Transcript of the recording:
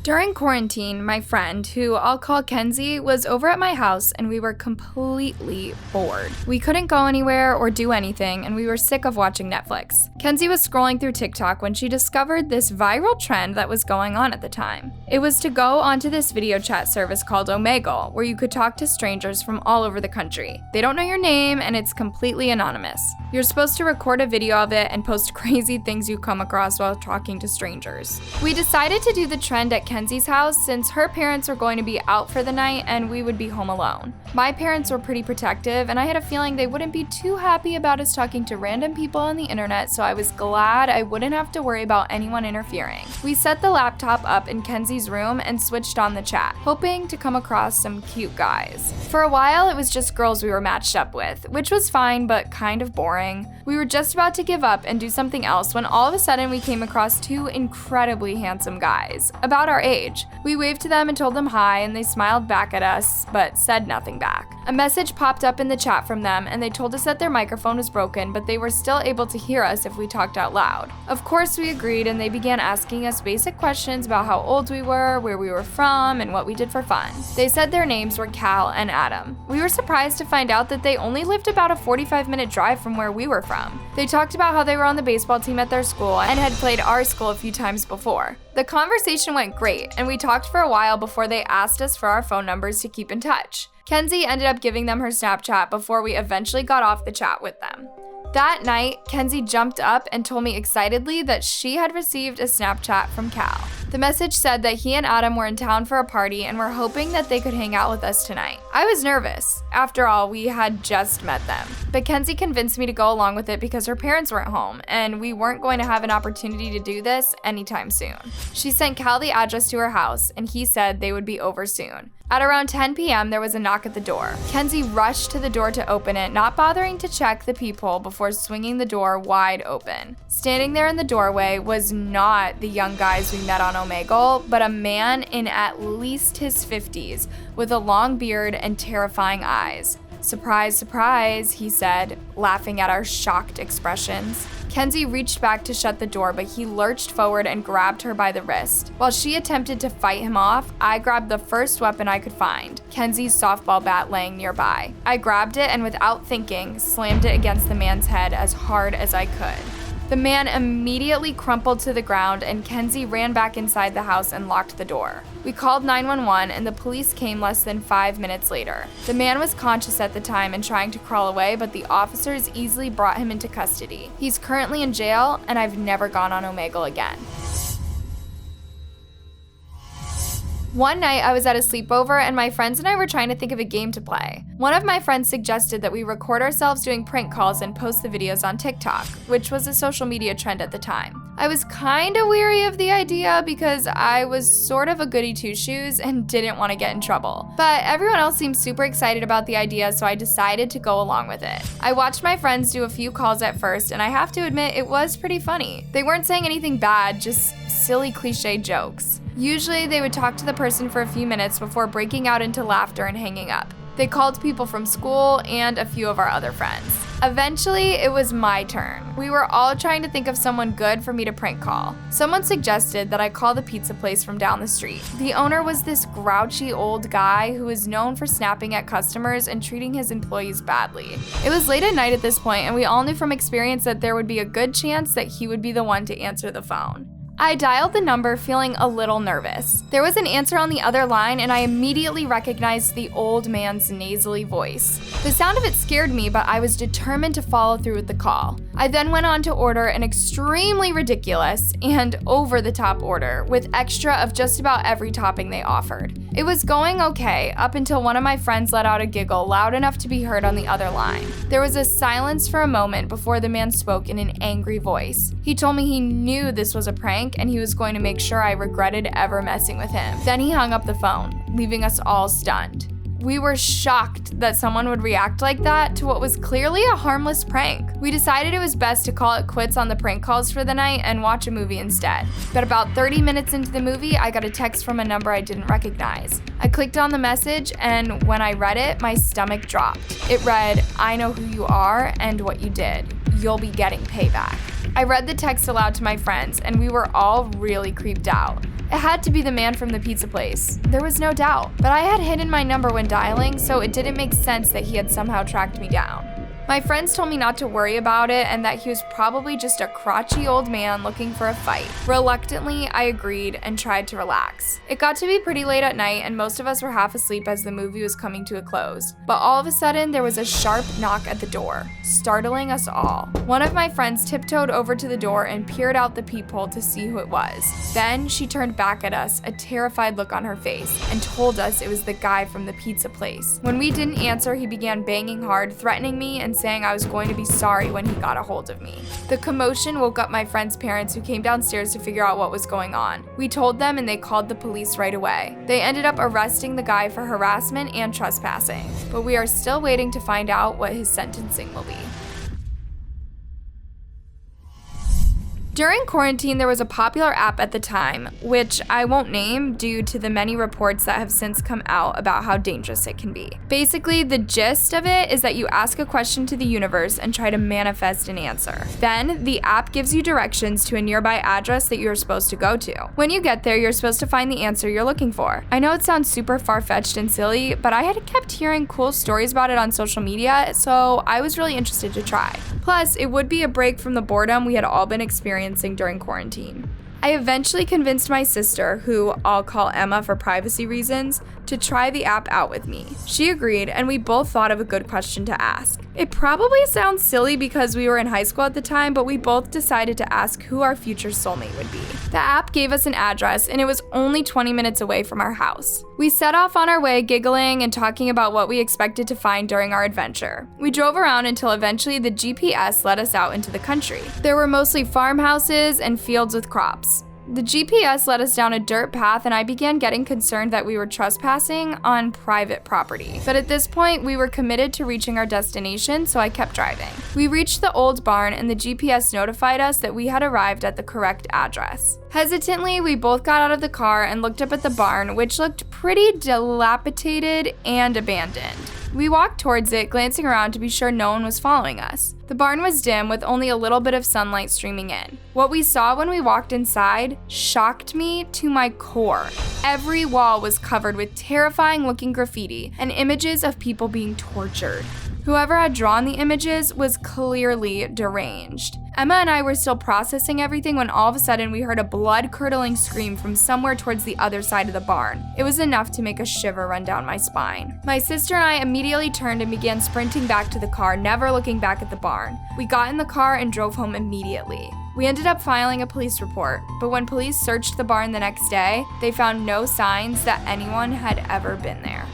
During quarantine, my friend, who I'll call Kenzie, was over at my house and we were completely bored. We couldn't go anywhere or do anything and we were sick of watching Netflix. Kenzie was scrolling through TikTok when she discovered this viral trend that was going on at the time. It was to go onto this video chat service called Omegle, where you could talk to strangers from all over the country. They don't know your name and it's completely anonymous. You're supposed to record a video of it and post crazy things you come across while talking to strangers. We decided to do the trend at Kenzie's house since her parents were going to be out for the night and we would be home alone. My parents were pretty protective and I had a feeling they wouldn't be too happy about us talking to random people on the internet, so I was glad I wouldn't have to worry about anyone interfering. We set the laptop up in Kenzie's room and switched on the chat, hoping to come across some cute guys. For a while, it was just girls we were matched up with, which was fine but kind of boring. We were just about to give up and do something else when all of a sudden we came across two incredibly handsome guys, about our age. We waved to them and told them hi, and they smiled back at us, but said nothing back. A message popped up in the chat from them, and they told us that their microphone was broken, but they were still able to hear us if we talked out loud. Of course, we agreed, and they began asking us basic questions about how old we were, where we were from, and what we did for fun. They said their names were Cal and Adam. We were surprised to find out that they only lived about a 45-minute drive from where we were from. They talked about how they were on the baseball team at their school and had played our school a few times before. The conversation went great, and we talked for a while before they asked us for our phone numbers to keep in touch. Kenzie ended up giving them her Snapchat before we eventually got off the chat with them. That night, Kenzie jumped up and told me excitedly that she had received a Snapchat from Cal. The message said that he and Adam were in town for a party and were hoping that they could hang out with us tonight. I was nervous. After all, we had just met them. But Kenzie convinced me to go along with it because her parents weren't home, and we weren't going to have an opportunity to do this anytime soon. She sent Cal the address to her house, and he said they would be over soon. At around 10 p.m., there was a knock at the door. Kenzie rushed to the door to open it, not bothering to check the peephole before swinging the door wide open. Standing there in the doorway was not the young guys we met on Omegle, but a man in at least his 50s with a long beard and terrifying eyes. "Surprise, surprise," he said, laughing at our shocked expressions. Kenzie reached back to shut the door, but he lurched forward and grabbed her by the wrist. While she attempted to fight him off, I grabbed the first weapon I could find, Kenzie's softball bat laying nearby. I grabbed it and without thinking, slammed it against the man's head as hard as I could. The man immediately crumpled to the ground and Kenzie ran back inside the house and locked the door. We called 911 and the police came less than 5 minutes later. The man was conscious at the time and trying to crawl away, but the officers easily brought him into custody. He's currently in jail and I've never gone on Omegle again. One night, I was at a sleepover and my friends and I were trying to think of a game to play. One of my friends suggested that we record ourselves doing prank calls and post the videos on TikTok, which was a social media trend at the time. I was kinda weary of the idea because I was sort of a goody two-shoes and didn't want to get in trouble. But everyone else seemed super excited about the idea, so I decided to go along with it. I watched my friends do a few calls at first, and I have to admit it was pretty funny. They weren't saying anything bad, just silly cliche jokes. Usually they would talk to the person for a few minutes before breaking out into laughter and hanging up. They called people from school and a few of our other friends. Eventually, it was my turn. We were all trying to think of someone good for me to prank call. Someone suggested that I call the pizza place from down the street. The owner was this grouchy old guy who was known for snapping at customers and treating his employees badly. It was late at night at this point, and we all knew from experience that there would be a good chance that he would be the one to answer the phone. I dialed the number feeling a little nervous. There was an answer on the other line and I immediately recognized the old man's nasally voice. The sound of it scared me, but I was determined to follow through with the call. I then went on to order an extremely ridiculous and over-the-top order with extra of just about every topping they offered. It was going okay up until one of my friends let out a giggle loud enough to be heard on the other line. There was a silence for a moment before the man spoke in an angry voice. He told me he knew this was a prank and he was going to make sure I regretted ever messing with him. Then he hung up the phone, leaving us all stunned. We were shocked that someone would react like that to what was clearly a harmless prank. We decided it was best to call it quits on the prank calls for the night and watch a movie instead. But about 30 minutes into the movie, I got a text from a number I didn't recognize. I clicked on the message, and when I read it, my stomach dropped. It read, "I know who you are and what you did. You'll be getting payback." I read the text aloud to my friends, and we were all really creeped out. It had to be the man from the pizza place. There was no doubt. But I had hidden my number when dialing, so it didn't make sense that he had somehow tracked me down. My friends told me not to worry about it and that he was probably just a crotchety old man looking for a fight. Reluctantly, I agreed and tried to relax. It got to be pretty late at night and most of us were half asleep as the movie was coming to a close. But all of a sudden, there was a sharp knock at the door, startling us all. One of my friends tiptoed over to the door and peered out the peephole to see who it was. Then she turned back at us, a terrified look on her face, and told us it was the guy from the pizza place. When we didn't answer, he began banging hard, threatening me and saying I was going to be sorry when he got a hold of me. The commotion woke up my friend's parents, who came downstairs to figure out what was going on. We told them and they called the police right away. They ended up arresting the guy for harassment and trespassing, but we are still waiting to find out what his sentencing will be. During quarantine, there was a popular app at the time, which I won't name due to the many reports that have since come out about how dangerous it can be. Basically, the gist of it is that you ask a question to the universe and try to manifest an answer. Then, the app gives you directions to a nearby address that you're supposed to go to. When you get there, you're supposed to find the answer you're looking for. I know it sounds super far-fetched and silly, but I had kept hearing cool stories about it on social media, so I was really interested to try. Plus, it would be a break from the boredom we had all been experiencing during quarantine. I eventually convinced my sister, who I'll call Emma for privacy reasons, to try the app out with me. She agreed, and we both thought of a good question to ask. It probably sounds silly because we were in high school at the time, but we both decided to ask who our future soulmate would be. The app gave us an address, and it was only 20 minutes away from our house. We set off on our way, giggling and talking about what we expected to find during our adventure. We drove around until eventually the GPS led us out into the country. There were mostly farmhouses and fields with crops. The GPS led us down a dirt path and I began getting concerned that we were trespassing on private property. But at this point, we were committed to reaching our destination, so I kept driving. We reached the old barn and the GPS notified us that we had arrived at the correct address. Hesitantly, we both got out of the car and looked up at the barn, which looked pretty dilapidated and abandoned. We walked towards it, glancing around to be sure no one was following us. The barn was dim with only a little bit of sunlight streaming in. What we saw when we walked inside shocked me to my core. Every wall was covered with terrifying looking graffiti and images of people being tortured. Whoever had drawn the images was clearly deranged. Emma and I were still processing everything when all of a sudden we heard a blood-curdling scream from somewhere towards the other side of the barn. It was enough to make a shiver run down my spine. My sister and I immediately turned and began sprinting back to the car, never looking back at the barn. We got in the car and drove home immediately. We ended up filing a police report, but when police searched the barn the next day, they found no signs that anyone had ever been there.